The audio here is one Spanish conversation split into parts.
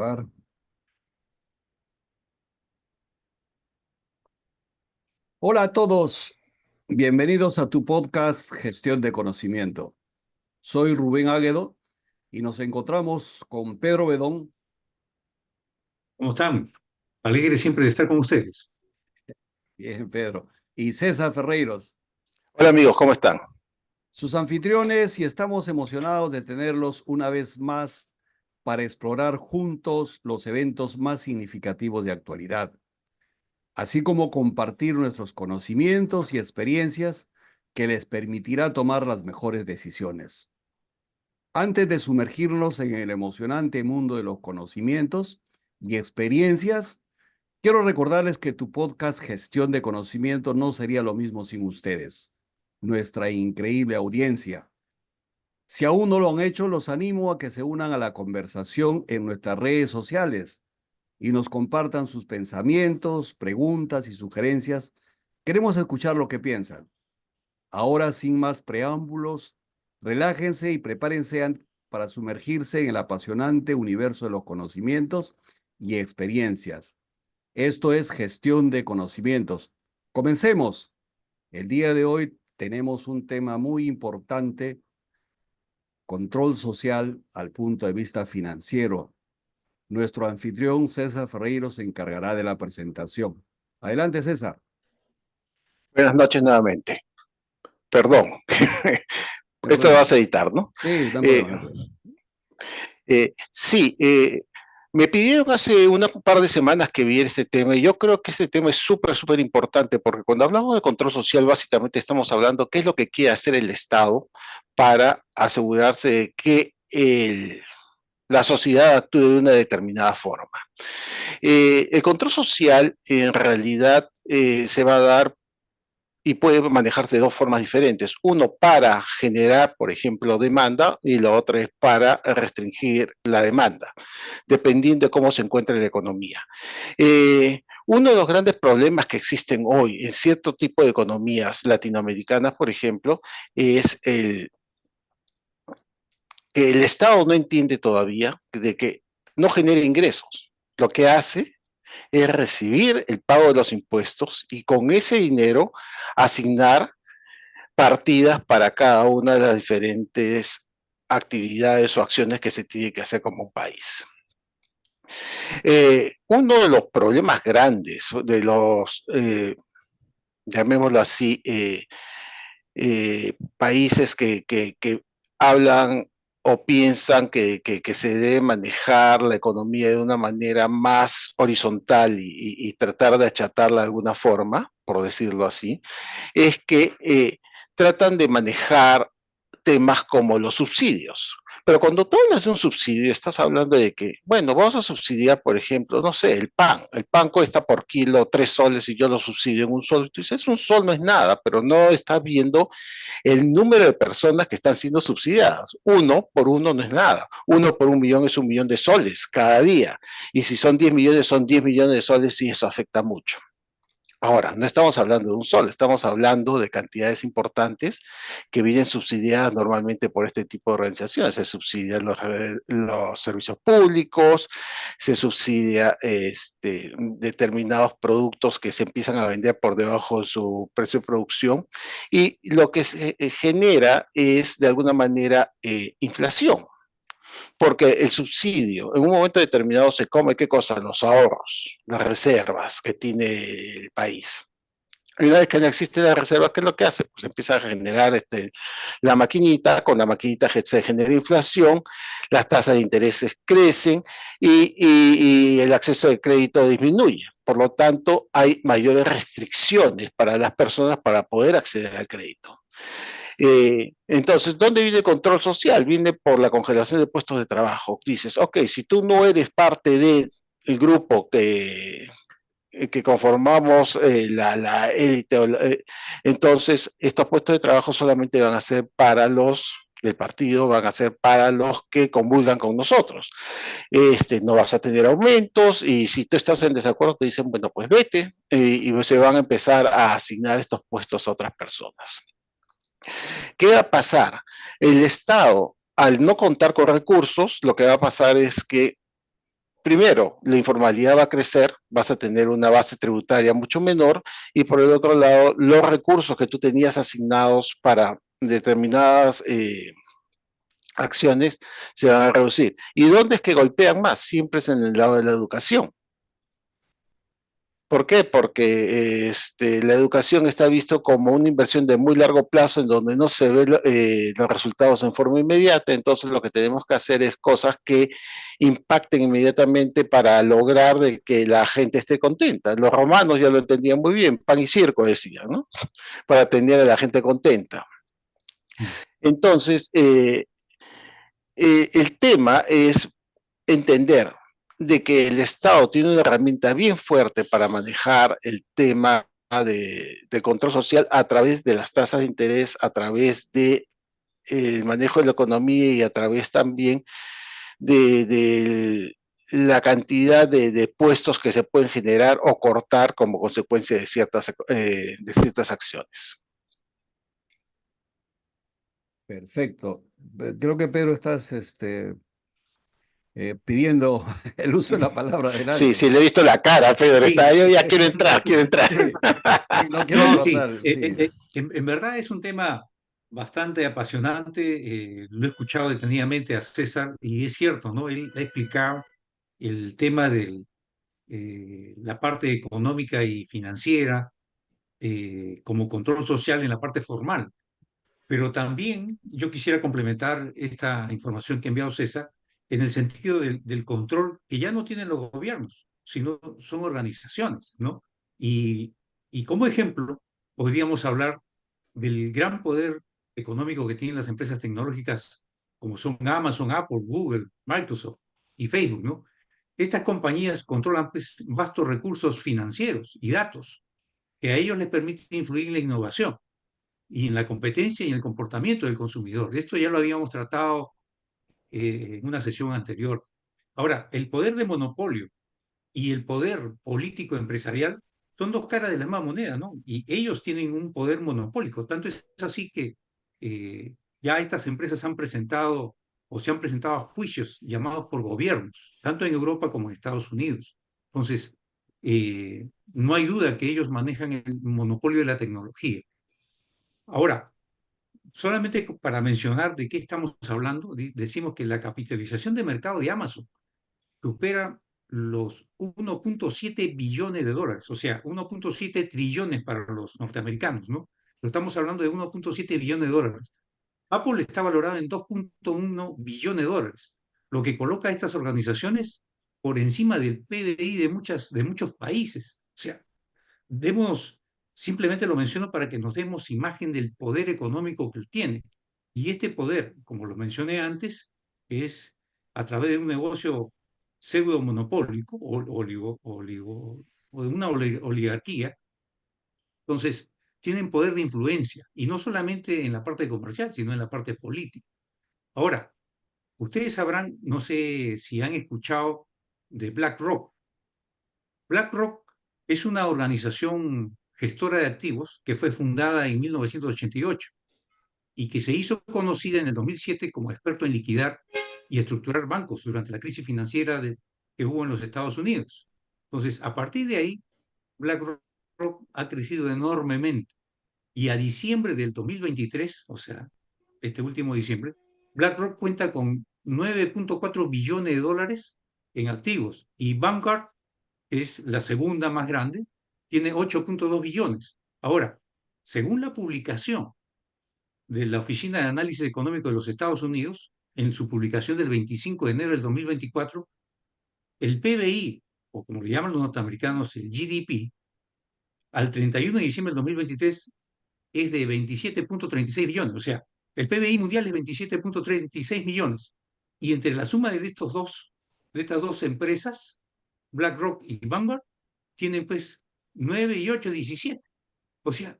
Grabar. Hola a todos, bienvenidos a tu podcast Gestión de Conocimiento. Soy Rubén Águedo y nos encontramos con Pedro Bedón. ¿Cómo están? Alegre siempre de estar con ustedes. Bien, Pedro. Y César Ferreiros, Hola amigos, ¿cómo están? sus anfitriones, y estamos emocionados de tenerlos una vez más para explorar juntos los eventos más significativos de actualidad, así como compartir nuestros conocimientos y experiencias que les permitirá tomar las mejores decisiones. Antes de sumergirnos en el emocionante mundo de los conocimientos y experiencias, quiero recordarles que tu podcast Gestión de Conocimiento no sería lo mismo sin ustedes, nuestra increíble audiencia. Si aún no lo han hecho, los animo a que se unan a la conversación en nuestras redes sociales y nos compartan sus pensamientos, preguntas y sugerencias. Queremos escuchar lo que piensan. Ahora, sin más preámbulos, relájense y prepárense para sumergirse en el apasionante universo de los conocimientos y experiencias. Esto es Gestión de Conocimientos. Comencemos. El día de hoy tenemos un tema muy importante: control social al punto de vista financiero. Nuestro anfitrión César Ferreiro se encargará de la presentación. Adelante, César. Buenas noches nuevamente. Perdón, No hay esto lo problema. vas a editar, ¿no? Sí, no hay Eh, problema, no hay problema. sí, me pidieron hace un par de semanas que viera este tema y yo creo que este tema es súper importante porque cuando hablamos de control social básicamente estamos hablando qué es lo que quiere hacer el Estado para asegurarse de que la sociedad actúe de una determinada forma. El control social en realidad se va a dar y puede manejarse de dos formas diferentes. Uno para generar, por ejemplo, demanda y la otra es para restringir la demanda, dependiendo de cómo se encuentre la economía. Uno de los grandes problemas que existen hoy en cierto tipo de economías latinoamericanas, por ejemplo, es que el Estado no entiende todavía de que no genera ingresos. Lo que hace es recibir el pago de los impuestos y con ese dinero asignar partidas para cada una de las diferentes actividades o acciones que se tiene que hacer como un país. Uno de los problemas grandes de los, llamémoslo así, países que hablan o piensan que se debe manejar la economía de una manera más horizontal y tratar de achatarla de alguna forma, por decirlo así, es que tratan de manejar temas como los subsidios. Pero cuando tú hablas de un subsidio, estás hablando de que, bueno, vamos a subsidiar, por ejemplo, no sé, el pan. El pan cuesta por kilo 3 soles y yo lo subsidio en un sol. Tú dices, un sol no es nada, pero no estás viendo el número de personas que están siendo subsidiadas. Uno por uno no es nada. Uno por 1 millón es 1 millón de soles cada día. Y si son 10 millones, son 10 millones de soles y eso afecta mucho. Ahora, no estamos hablando de un sol, estamos hablando de cantidades importantes que vienen subsidiadas normalmente por este tipo de organizaciones. Se subsidian los servicios públicos, se subsidia determinados productos que se empiezan a vender por debajo de su precio de producción y lo que se genera es de alguna manera inflación porque el subsidio en un momento determinado se come, ¿qué cosa? Los ahorros, las reservas que tiene el país. Y una vez que no existe la reserva, ¿qué es lo que hace? Pues empieza a generar la maquinita, con la maquinita se genera inflación, las tasas de intereses crecen y el acceso al crédito disminuye. Por lo tanto, hay mayores restricciones para las personas para poder acceder al crédito. Entonces, ¿dónde viene el control social? Viene por la congelación de puestos de trabajo. Dices, ok, si tú no eres parte del grupo que conformamos la élite, entonces estos puestos de trabajo solamente van a ser para los del partido, van a ser para los que comulgan con nosotros. No vas a tener aumentos y si tú estás en desacuerdo te dicen, bueno, pues vete y se van a empezar a asignar estos puestos a otras personas. ¿Qué va a pasar? El Estado, al no contar con recursos, lo que va a pasar es que primero, la informalidad va a crecer, vas a tener una base tributaria mucho menor y por el otro lado, los recursos que tú tenías asignados para determinadas acciones se van a reducir. ¿Y dónde es que golpean más? Siempre es en el lado de la educación. ¿Por qué? Porque la educación está visto como una inversión de muy largo plazo en donde no se ven los resultados en forma inmediata, entonces lo que tenemos que hacer es cosas que impacten inmediatamente para lograr de que la gente esté contenta. Los romanos ya lo entendían muy bien, pan y circo decían, ¿no? Para tener a la gente contenta. Entonces, el tema es entender de que el Estado tiene una herramienta bien fuerte para manejar el tema de control social a través de las tasas de interés, a través de el manejo de la economía y a través también de la cantidad de puestos que se pueden generar o cortar como consecuencia de ciertas acciones. Perfecto. Creo que Pedro estás pidiendo el uso de la palabra Sí, adelante. sí, le he visto la cara, Pedro, Sí, está, yo sí, ya quiero entrar, quiero entrar. Sí, sí, no quiero no, sí, cortar, sí. en verdad es un tema bastante apasionante. Lo he escuchado detenidamente a César y es cierto, ¿no? Él ha explicado el tema de la parte económica y financiera como control social en la parte formal. Pero también yo quisiera complementar esta información que ha enviado César en el sentido del control que ya no tienen los gobiernos, sino son organizaciones, ¿no? Y, y como ejemplo, podríamos hablar del gran poder económico que tienen las empresas tecnológicas como son Amazon, Apple, Google, Microsoft y Facebook, ¿no? Estas compañías controlan pues, vastos recursos financieros y datos que a ellos les permiten influir en la innovación y en la competencia y en el comportamiento del consumidor. Esto ya lo habíamos tratado en una sesión anterior. Ahora, el poder de monopolio y el poder político empresarial son dos caras de la misma moneda, ¿no? Y ellos tienen un poder monopólico. Tanto es así que ya estas empresas han presentado o se han presentado a juicios llamados por gobiernos, tanto en Europa como en Estados Unidos. Entonces, no hay duda que ellos manejan el monopolio de la tecnología. Ahora, solamente para mencionar de qué estamos hablando, decimos que la capitalización de mercado de Amazon supera los 1.7 billones de dólares, o sea, 1.7 trillones para los norteamericanos, ¿no? Pero estamos hablando de 1.7 billones de dólares. Apple está valorado en 2.1 billones de dólares, lo que coloca a estas organizaciones por encima del PBI de muchos países. O sea, demos, simplemente lo menciono para que nos demos imagen del poder económico que él tiene. Y este poder, como lo mencioné antes, es a través de un negocio pseudo monopólico o de una oligarquía. Entonces, tienen poder de influencia, y no solamente en la parte comercial, sino en la parte política. Ahora, ustedes sabrán, no sé si han escuchado de BlackRock. BlackRock es una organización gestora de activos que fue fundada en 1988 y que se hizo conocida en el 2007 como experto en liquidar y estructurar bancos durante la crisis financiera que hubo en los Estados Unidos. Entonces, a partir de ahí, BlackRock ha crecido enormemente y a diciembre del 2023, o sea, este último diciembre, BlackRock cuenta con 9.4 billones de dólares en activos y Vanguard es la segunda más grande, tiene 8.2 billones. Ahora, según la publicación de la Oficina de Análisis Económico de los Estados Unidos, en su publicación del 25 de enero del 2024, el PBI, o como le llaman los norteamericanos, el GDP, al 31 de diciembre del 2023 es de 27.36 billones. O sea, el PBI mundial es 27.36 millones. Y entre la suma de estas dos empresas, BlackRock y Vanguard, tienen pues 9 y 8, 17. O sea,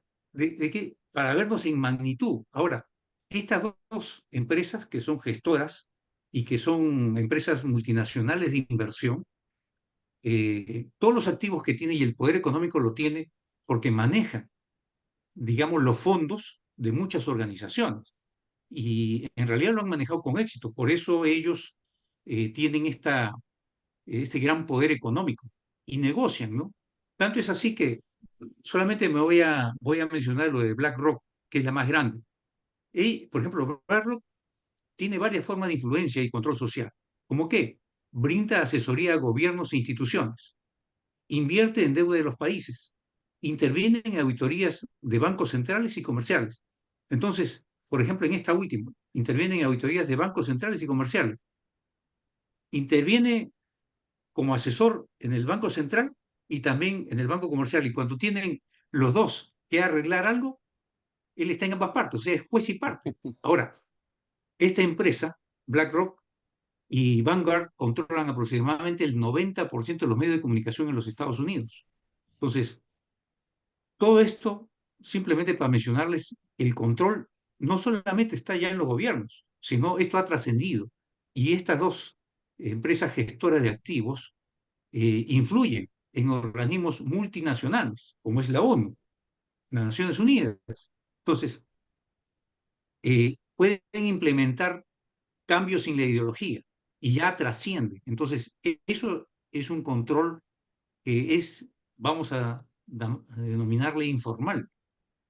para vernos en magnitud. Ahora, estas dos empresas que son gestoras y que son empresas multinacionales de inversión, todos los activos que tiene y el poder económico lo tiene porque maneja, digamos, los fondos de muchas organizaciones. Y en realidad lo han manejado con éxito. Por eso ellos tienen esta este gran poder económico y negocian, ¿no? Tanto es así que solamente voy a mencionar lo de BlackRock, que es la más grande. Y, por ejemplo, BlackRock tiene varias formas de influencia y control social. ¿Cómo qué? Brinda asesoría a gobiernos e instituciones, invierte en deuda de los países, interviene en auditorías de bancos centrales y comerciales. Entonces, por ejemplo, en esta última, interviene en auditorías de bancos centrales y comerciales, interviene como asesor en el Banco Central y también en el Banco Comercial. Y cuando tienen los dos que arreglar algo, él está en ambas partes, o sea, es juez y parte. Ahora, esta empresa, BlackRock y Vanguard, controlan aproximadamente el 90% de los medios de comunicación en los Estados Unidos. Entonces, todo esto, simplemente para mencionarles, el control no solamente está ya en los gobiernos, sino esto ha trascendido. Y estas dos empresas gestoras de activos influyen en organismos multinacionales, como es la ONU, las Naciones Unidas. Entonces, pueden implementar cambios sin la ideología y ya trasciende. Entonces, eso es un control que es, vamos a denominarle informal,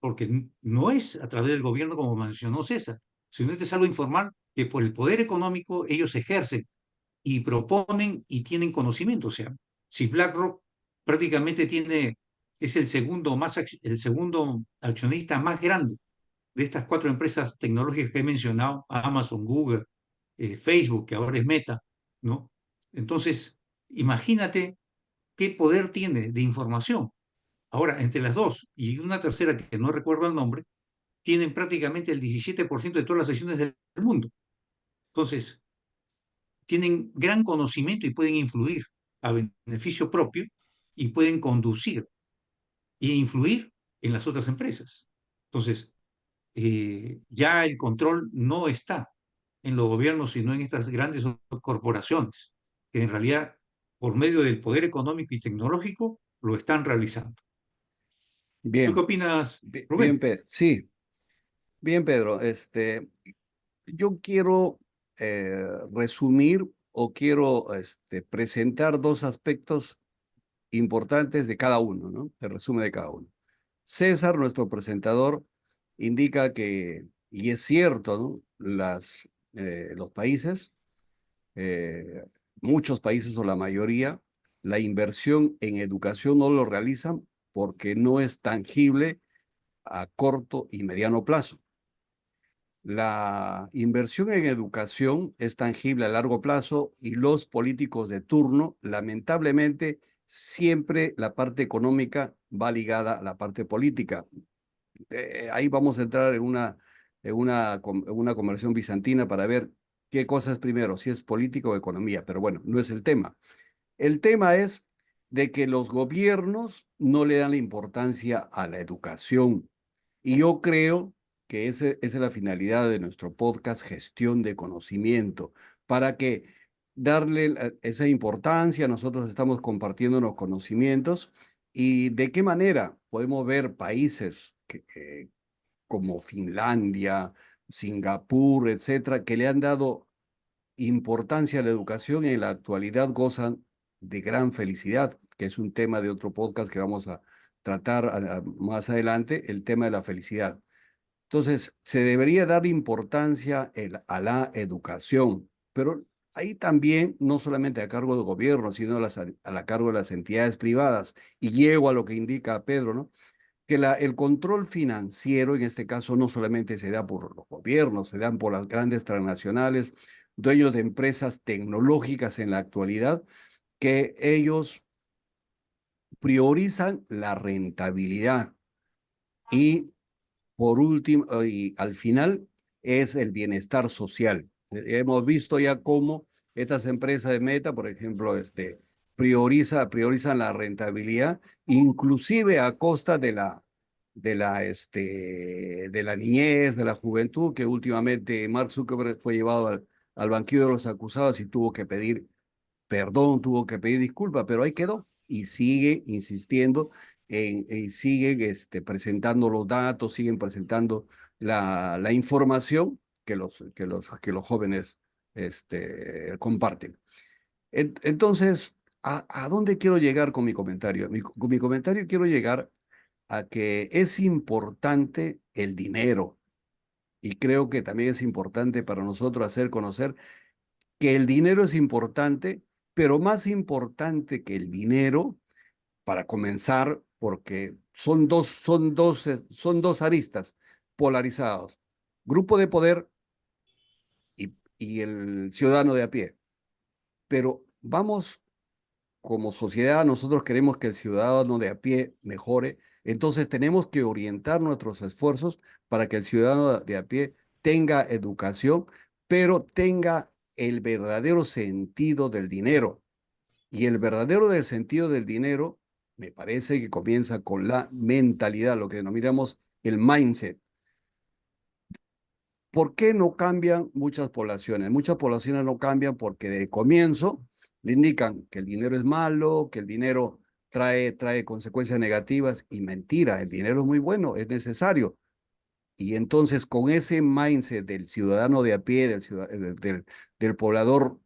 porque no es a través del gobierno como mencionó César, sino es algo informal que por el poder económico ellos ejercen y proponen y tienen conocimiento. O sea, si BlackRock prácticamente es el segundo accionista más grande de estas cuatro empresas tecnológicas que he mencionado, Amazon, Google, Facebook, que ahora es Meta, ¿no? Entonces, imagínate qué poder tiene de información. Ahora, entre las dos y una tercera que no recuerdo el nombre, tienen prácticamente el 17% de todas las acciones del mundo. Entonces, tienen gran conocimiento y pueden influir a beneficio propio y pueden conducir e influir en las otras empresas. Entonces, ya el control no está en los gobiernos, sino en estas grandes corporaciones, que en realidad, por medio del poder económico y tecnológico, lo están realizando. ¿Tú qué Bien, opinas, bien, Rubén? sí, bien, Pedro. Yo quiero resumir o quiero presentar dos aspectos importantes de cada uno, ¿no? El resumen de cada uno. César, nuestro presentador, indica que, y es cierto, ¿no? Los países, eh, muchos países o la mayoría, la inversión en educación no lo realizan porque no es tangible a corto y mediano plazo. La inversión en educación es tangible a largo plazo y los políticos de turno, lamentablemente, siempre la parte económica va ligada a la parte política. Ahí vamos a entrar en una conversión bizantina para ver qué cosa es primero, si es política o economía, pero bueno, no es el tema. El tema es de que los gobiernos no le dan la importancia a la educación. Y yo creo que esa es la finalidad de nuestro podcast, gestión de conocimiento, para que darle esa importancia, nosotros estamos compartiendo los conocimientos y de qué manera podemos ver países como Finlandia, Singapur, etcétera, que le han dado importancia a la educación y en la actualidad gozan de gran felicidad, que es un tema de otro podcast que vamos a tratar más adelante, el tema de la felicidad. Entonces, se debería dar importancia a la educación, pero ahí también, no solamente a cargo del gobierno, sino a la cargo de las entidades privadas. Y llego a lo que indica Pedro, ¿no? Que el control financiero, en este caso, no solamente se da por los gobiernos, se dan por las grandes transnacionales, dueños de empresas tecnológicas en la actualidad, que ellos priorizan la rentabilidad y por último, y al final es el bienestar social. Hemos visto ya cómo estas empresas de Meta, por ejemplo, priorizan la rentabilidad, inclusive a costa de la niñez, de la juventud, que últimamente Mark Zuckerberg fue llevado al banquillo de los acusados y tuvo que pedir perdón, tuvo que pedir disculpas, pero ahí quedó y sigue insistiendo siguen presentando los datos, siguen presentando la información que los jóvenes comparten. Entonces, ¿a dónde quiero llegar con mi comentario? Con mi comentario quiero llegar a que es importante el dinero y creo que también es importante para nosotros hacer conocer que el dinero es importante, pero más importante que el dinero, para comenzar, porque son dos aristas polarizados, grupo de poder y el ciudadano de a pie. Pero vamos, como sociedad, nosotros queremos que el ciudadano de a pie mejore, entonces tenemos que orientar nuestros esfuerzos para que el ciudadano de a pie tenga educación, pero tenga el verdadero sentido del dinero. Y el verdadero del sentido del dinero, me parece que comienza con la mentalidad, lo que denominamos el mindset. ¿Por qué no cambian muchas poblaciones? Muchas poblaciones no cambian porque de comienzo le indican que el dinero es malo, que el dinero trae consecuencias negativas y mentira, el dinero es muy bueno, es necesario. Y entonces con ese mindset del ciudadano de a pie, del poblador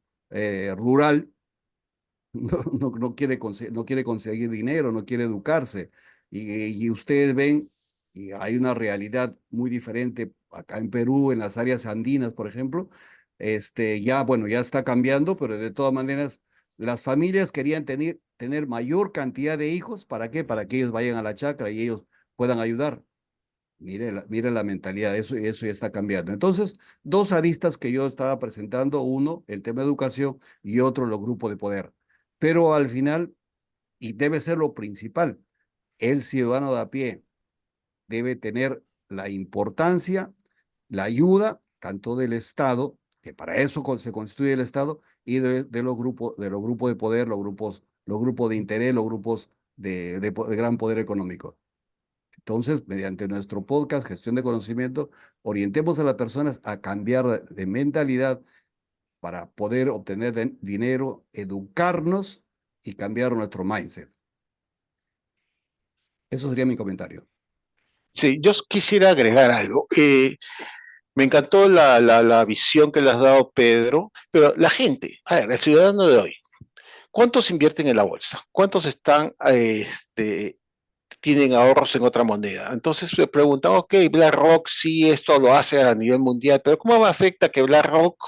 rural, no quiere conseguir dinero, no quiere educarse. Y ustedes ven, y hay una realidad muy diferente acá en Perú, en las áreas andinas, por ejemplo, ya, bueno, ya está cambiando, pero de todas maneras, las familias querían tener mayor cantidad de hijos, ¿para qué? Para que ellos vayan a la chacra y ellos puedan ayudar. Mire la mentalidad, eso ya está cambiando. Entonces, dos aristas que yo estaba presentando, uno, el tema de educación y otro, los grupos de poder. Pero al final, y debe ser lo principal, el ciudadano de a pie debe tener la importancia, la ayuda, tanto del Estado, que para eso se constituye el Estado, y de los grupos de poder, los grupos de interés, los grupos de gran poder económico. Entonces, mediante nuestro podcast, Gestión de Conocimiento, orientemos a las personas a cambiar de mentalidad para poder obtener dinero, educarnos y cambiar nuestro mindset. Eso sería mi comentario. Sí, yo quisiera agregar algo. Me encantó la visión que le has dado, Pedro, pero la gente, a ver, el ciudadano de hoy, ¿cuántos invierten en la bolsa? ¿Cuántos tienen ahorros en otra moneda? Entonces se preguntan, ok, BlackRock sí, esto lo hace a nivel mundial, pero ¿cómo me afecta que BlackRock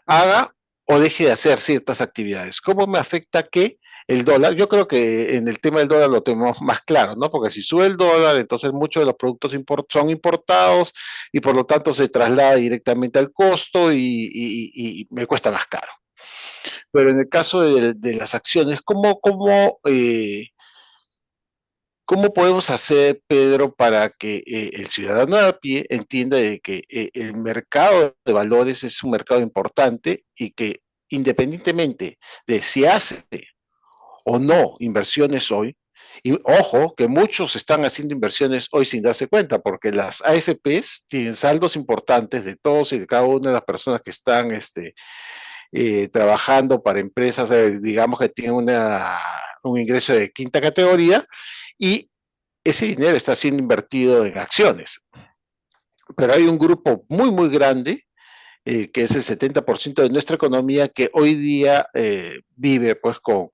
haga o deje de hacer ciertas actividades? ¿Cómo me afecta que el dólar? Yo creo que en el tema del dólar lo tenemos más claro, ¿no? Porque si sube el dólar, entonces muchos de los productos son importados y por lo tanto se traslada directamente al costo y me cuesta más caro. Pero en el caso de las acciones, ¿cómo podemos hacer, Pedro, para que el ciudadano de a pie entienda de que el mercado de valores es un mercado importante y que independientemente de si hace o no inversiones hoy, y ojo, que muchos están haciendo inversiones hoy sin darse cuenta, porque las AFPs tienen saldos importantes de todos y de cada una de las personas que están trabajando para empresas, digamos que tienen un ingreso de quinta categoría, y ese dinero está siendo invertido en acciones. Pero hay un grupo muy, muy grande, que es el 70% de nuestra economía, que hoy día vive pues con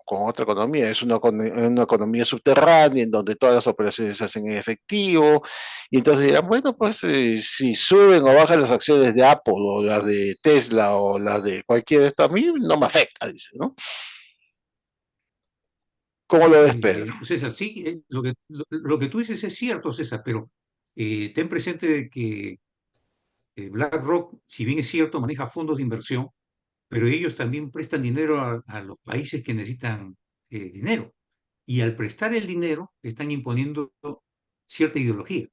otra economía. Es una economía subterránea en donde todas las operaciones se hacen en efectivo. Y entonces dirán, bueno, pues si suben o bajan las acciones de Apple o las de Tesla o las de cualquiera de estas, a mí no me afecta, dice, ¿no? ¿Cómo lo ves, Pedro? César, sí, lo que tú dices es cierto, César, pero ten presente de que BlackRock, si bien es cierto, maneja fondos de inversión, pero ellos también prestan dinero a los países que necesitan dinero. Y al prestar el dinero, están imponiendo cierta ideología.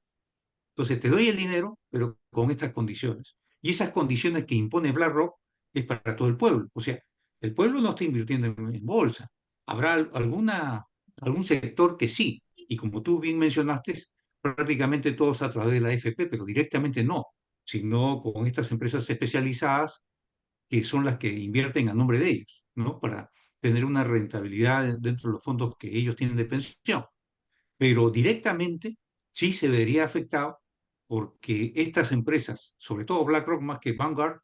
Entonces, te doy el dinero, pero con estas condiciones. Y esas condiciones que impone BlackRock es para todo el pueblo. O sea, el pueblo no está invirtiendo en bolsa. Habrá algún sector que sí. Y como tú bien mencionaste, prácticamente todos a través de la AFP, pero directamente no, sino con estas empresas especializadas que son las que invierten a nombre de ellos, ¿no? Para tener una rentabilidad dentro de los fondos que ellos tienen de pensión. Pero directamente sí se vería afectado porque estas empresas, sobre todo BlackRock más que Vanguard,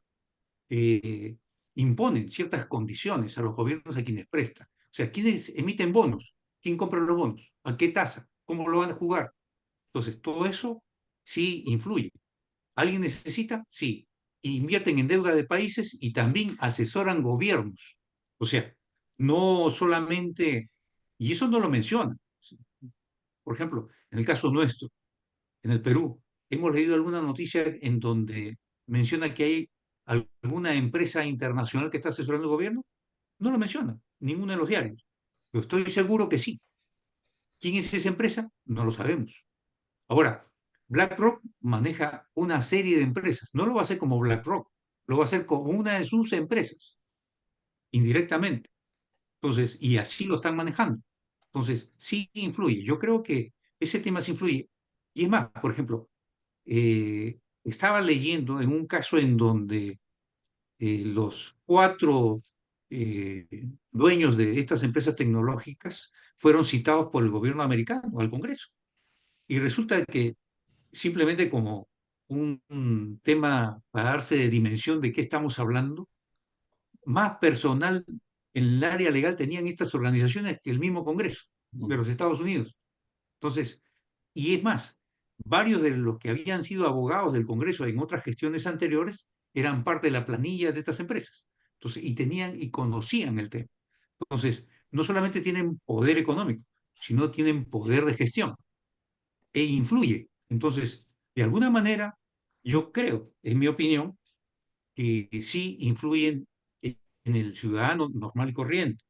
eh, imponen ciertas condiciones a los gobiernos a quienes prestan. O sea, ¿quiénes emiten bonos? ¿Quién compra los bonos? ¿A qué tasa? ¿Cómo lo van a jugar? Entonces, todo eso sí influye. ¿Alguien necesita? Sí. Invierten en deuda de países y también asesoran gobiernos. O sea, no solamente, y eso no lo menciona. Por ejemplo, en el caso nuestro, en el Perú, hemos leído alguna noticia en donde menciona que hay alguna empresa internacional que está asesorando el gobierno. No lo menciona, ninguno de los diarios. Pero estoy seguro que sí. ¿Quién es esa empresa? No lo sabemos. Ahora, BlackRock maneja una serie de empresas. No lo va a hacer como BlackRock, lo va a hacer como una de sus empresas, indirectamente. Entonces, y así lo están manejando. Entonces, sí influye. Yo creo que ese tema sí influye. Y es más, por ejemplo, estaba leyendo en un caso en donde los cuatro dueños de estas empresas tecnológicas fueron citados por el gobierno americano al Congreso. Y resulta que simplemente como un tema para darse de dimensión de qué estamos hablando, más personal en el área legal tenían estas organizaciones que el mismo Congreso de los Estados Unidos. Entonces, y es más, varios de los que habían sido abogados del Congreso en otras gestiones anteriores eran parte de la planilla de estas empresas. Entonces, y tenían y conocían el tema. Entonces, no solamente tienen poder económico, sino tienen poder de gestión e influye. Entonces, de alguna manera, yo creo, en mi opinión, que sí influyen en el ciudadano normal y corriente,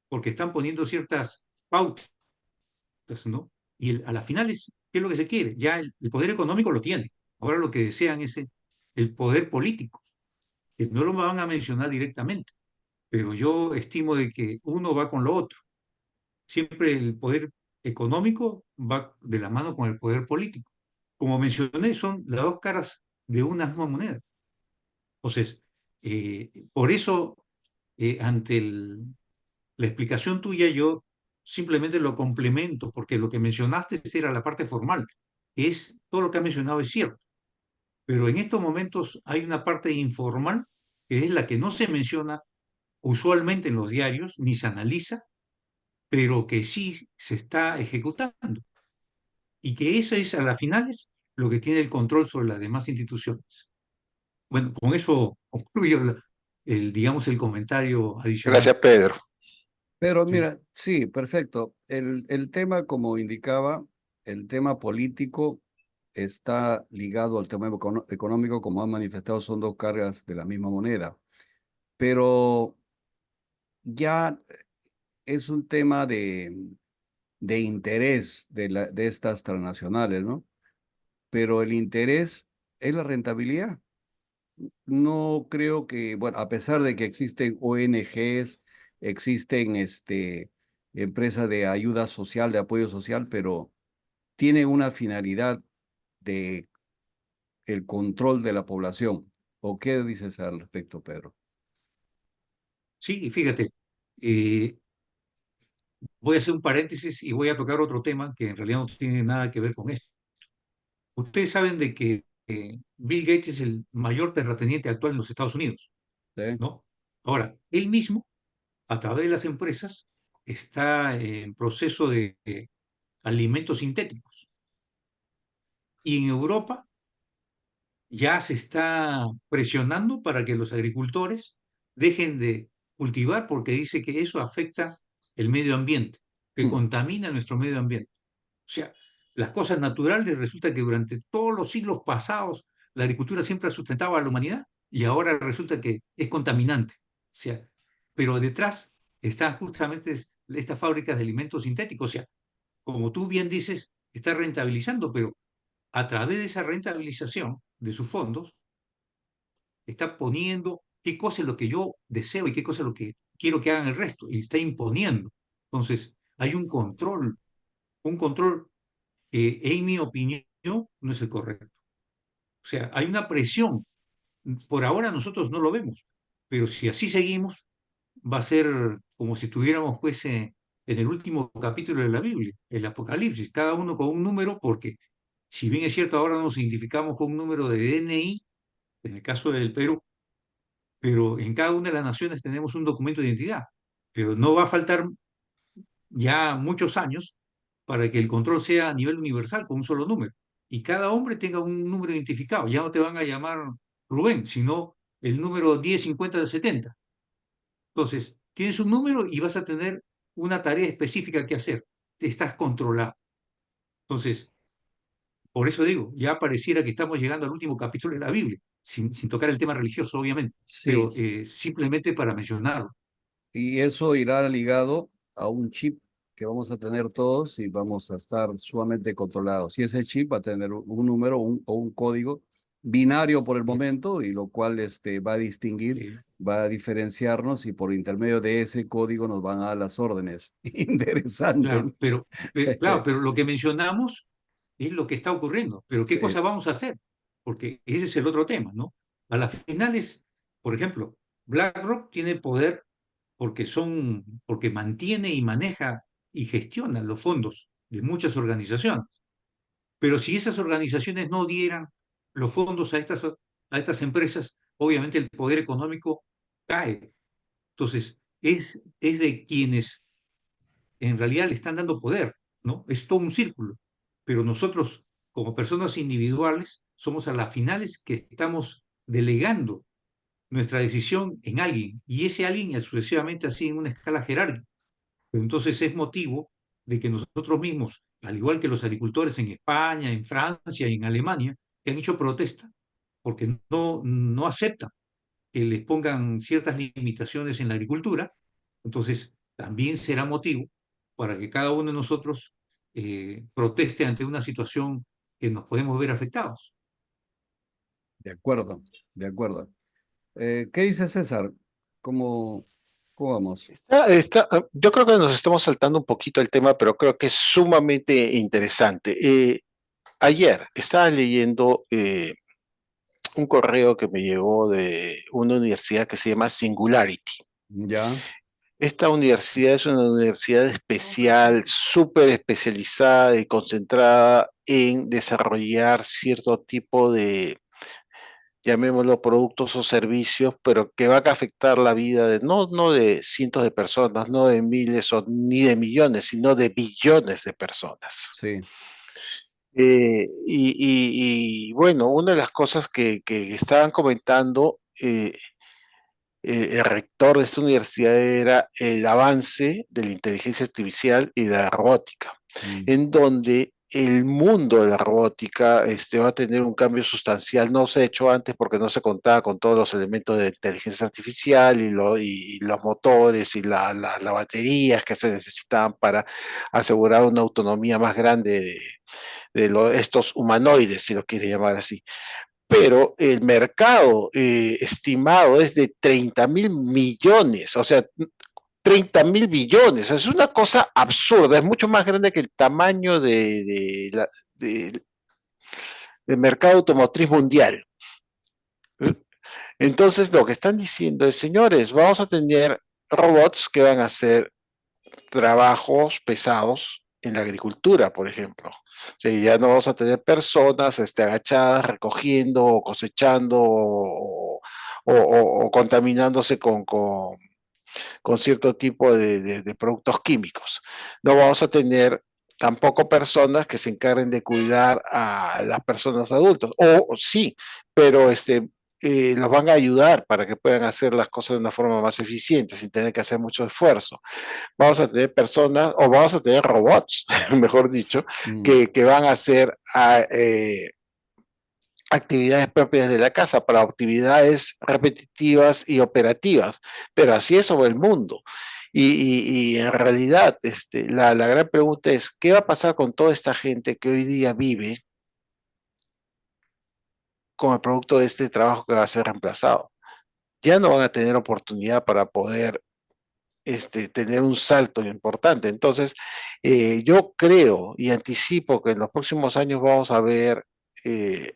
porque están poniendo ciertas pautas, ¿no? Y a las finales, ¿qué es lo que se quiere? Ya el poder económico lo tiene. Ahora lo que desean es el poder político, que no lo van a mencionar directamente, pero yo estimo de que uno va con lo otro. Siempre el poder económico va de la mano con el poder político. Como mencioné, son las dos caras de una misma moneda. Entonces, por eso, ante la explicación tuya, yo simplemente lo complemento, porque lo que mencionaste era la parte formal. Es, todo lo que ha mencionado es cierto, pero en estos momentos hay una parte informal, que es la que no se menciona usualmente en los diarios, ni se analiza, pero que sí se está ejecutando. Y que eso es, a las finales, lo que tiene el control sobre las demás instituciones. Bueno, con eso concluyo digamos, el comentario adicional. Gracias, Pedro. Pero Sí, mira, sí, perfecto. El tema, como indicaba, el tema político está ligado al tema económico, como han manifestado, son dos cargas de la misma moneda. Pero ya es un tema de interés de estas transnacionales, ¿no? Pero el interés es la rentabilidad. No creo que, bueno, a pesar de que existen ONGs, existen empresas de ayuda social, de apoyo social, pero tiene una finalidad de el control de la población. ¿O qué dices al respecto, Pedro? sí, y fíjate, eh, voy a hacer un paréntesis y voy a tocar otro tema que en realidad no tiene nada que ver con esto. Ustedes saben de que Bill Gates es el mayor terrateniente actual en los Estados Unidos, ¿Sí? ¿no? Ahora, él mismo, a través de las empresas, está en proceso de alimentos sintéticos. Y en Europa ya se está presionando para que los agricultores dejen de cultivar porque dice que eso afecta el medio ambiente, que Mm. contamina nuestro medio ambiente. O sea, las cosas naturales resulta que durante todos los siglos pasados la agricultura siempre ha sustentado a la humanidad y ahora resulta que es contaminante. O sea, pero detrás están justamente estas fábricas de alimentos sintéticos. O sea, como tú bien dices, está rentabilizando, pero a través de esa rentabilización de sus fondos, está poniendo qué cosa es lo que yo deseo y qué cosa es lo que quiero que hagan el resto, y está imponiendo. Entonces, hay un control que, en mi opinión, no es el correcto. O sea, hay una presión. Por ahora nosotros no lo vemos, pero si así seguimos, va a ser como si estuviéramos pues, en el último capítulo de la Biblia, el Apocalipsis, cada uno con un número, porque si bien es cierto, ahora nos identificamos con un número de DNI, en el caso del Perú, pero en cada una de las naciones tenemos un documento de identidad. Pero no va a faltar ya muchos años para que el control sea a nivel universal con un solo número. Y cada hombre tenga un número identificado. Ya no te van a llamar Rubén, sino el número 1050 de 70. Entonces, tienes un número y vas a tener una tarea específica que hacer. Te estás controlado. Entonces, por eso digo, ya pareciera que estamos llegando al último capítulo de la Biblia, sin tocar el tema religioso, obviamente, Sí, pero simplemente para mencionarlo. y eso irá ligado a un chip que vamos a tener todos y vamos a estar sumamente controlados. Y ese chip va a tener un número o un código binario por el Es, momento, y lo cual va a distinguir, eh, va a diferenciarnos, y por intermedio de ese código nos van a dar las órdenes. Interesante, claro, ¿no? claro, pero lo que mencionamos es lo que está ocurriendo. Pero ¿qué Sí, cosa vamos a hacer? Porque ese es el otro tema, ¿no? A las finales, por ejemplo, BlackRock tiene poder porque mantiene y maneja y gestiona los fondos de muchas organizaciones. Pero si esas organizaciones no dieran los fondos a estas empresas, obviamente el poder económico cae. Entonces, es de quienes en realidad le están dando poder, ¿no? Es todo un círculo. Pero nosotros, como personas individuales, somos a las finales que estamos delegando nuestra decisión en alguien, y ese alguien sucesivamente así en una escala jerárquica. Pero entonces es motivo de que nosotros mismos, al igual que los agricultores en España, en Francia y en Alemania, que han hecho protesta porque no aceptan que les pongan ciertas limitaciones en la agricultura, entonces también será motivo para que cada uno de nosotros proteste ante una situación que nos podemos ver afectados. de acuerdo, de acuerdo. ¿Qué dice César? ¿Cómo, cómo vamos? Yo creo que nos estamos saltando un poquito el tema, pero creo que es sumamente interesante. Ayer estaba leyendo un correo que me llegó de una universidad que se llama Singularity. ¿Ya? Esta universidad es una universidad especial, súper especializada y concentrada en desarrollar cierto tipo de, llamémoslo, productos o servicios, pero que van a afectar la vida de no de cientos de personas, no de miles o ni de millones, sino de billones de personas. Sí, Bueno, una de las cosas que estaban comentando el rector de esta universidad era el avance de la inteligencia artificial y de la robótica, mm, en donde el mundo de la robótica va a tener un cambio sustancial. No se ha hecho antes porque no se contaba con todos los elementos de inteligencia artificial y los motores y las baterías que se necesitaban para asegurar una autonomía más grande de estos humanoides, si lo quiere llamar así. Pero el mercado estimado es de 30.000 millones, o sea, 30.000 billones. Es una cosa absurda, es mucho más grande que el tamaño de- del mercado automotriz mundial. Entonces, lo que están diciendo es, señores, vamos a tener robots que van a hacer trabajos pesados en la agricultura, por ejemplo. O sea, ya no vamos a tener personas agachadas recogiendo o cosechando o contaminándose con cierto tipo de productos químicos. No vamos a tener tampoco personas que se encarguen de cuidar a las personas adultas. O sí, pero los van a ayudar para que puedan hacer las cosas de una forma más eficiente, sin tener que hacer mucho esfuerzo. Vamos a tener personas, o vamos a tener robots, mejor dicho, mm, que van a hacer actividades propias de la casa para actividades repetitivas y operativas, pero así es sobre el mundo. Y en realidad, la gran pregunta es, ¿qué va a pasar con toda esta gente que hoy día vive con el producto de este trabajo que va a ser reemplazado? Ya no van a tener oportunidad para poder tener un salto importante. Entonces, yo creo y anticipo que en los próximos años vamos a ver eh,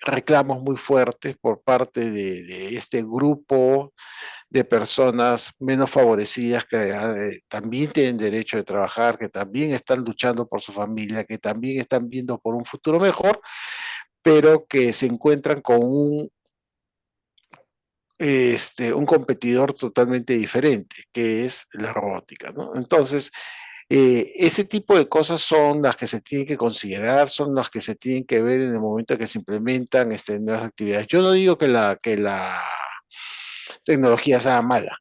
reclamos muy fuertes por parte de este grupo de personas menos favorecidas que también tienen derecho de trabajar, que también están luchando por su familia, que también están viendo por un futuro mejor, pero que se encuentran con un competidor totalmente diferente, que es la robótica, ¿no? Entonces, ese tipo de cosas son las que se tienen que considerar, son las que se tienen que ver en el momento que se implementan nuevas actividades. Yo no digo que la tecnología sea mala.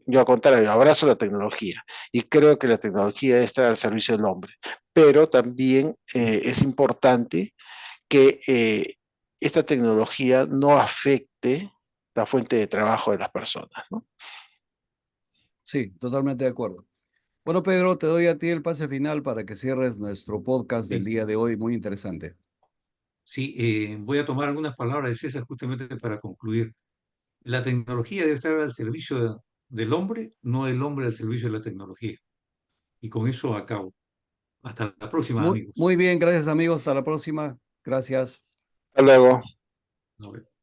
Yo al contrario, abrazo la tecnología y creo que la tecnología está al servicio del hombre, pero también es importante que esta tecnología no afecte la fuente de trabajo de las personas, ¿no? Sí, totalmente de acuerdo. Bueno, Pedro, te doy a ti el pase final para que cierres nuestro podcast del Sí, día de hoy, muy interesante. sí, voy a tomar algunas palabras de César justamente para concluir. La tecnología debe estar al servicio del hombre, no el hombre al servicio de la tecnología. Y con eso acabo. Hasta la próxima, Muy, amigos. muy bien, gracias amigos, hasta la próxima. Gracias. Hasta luego. Nos vemos.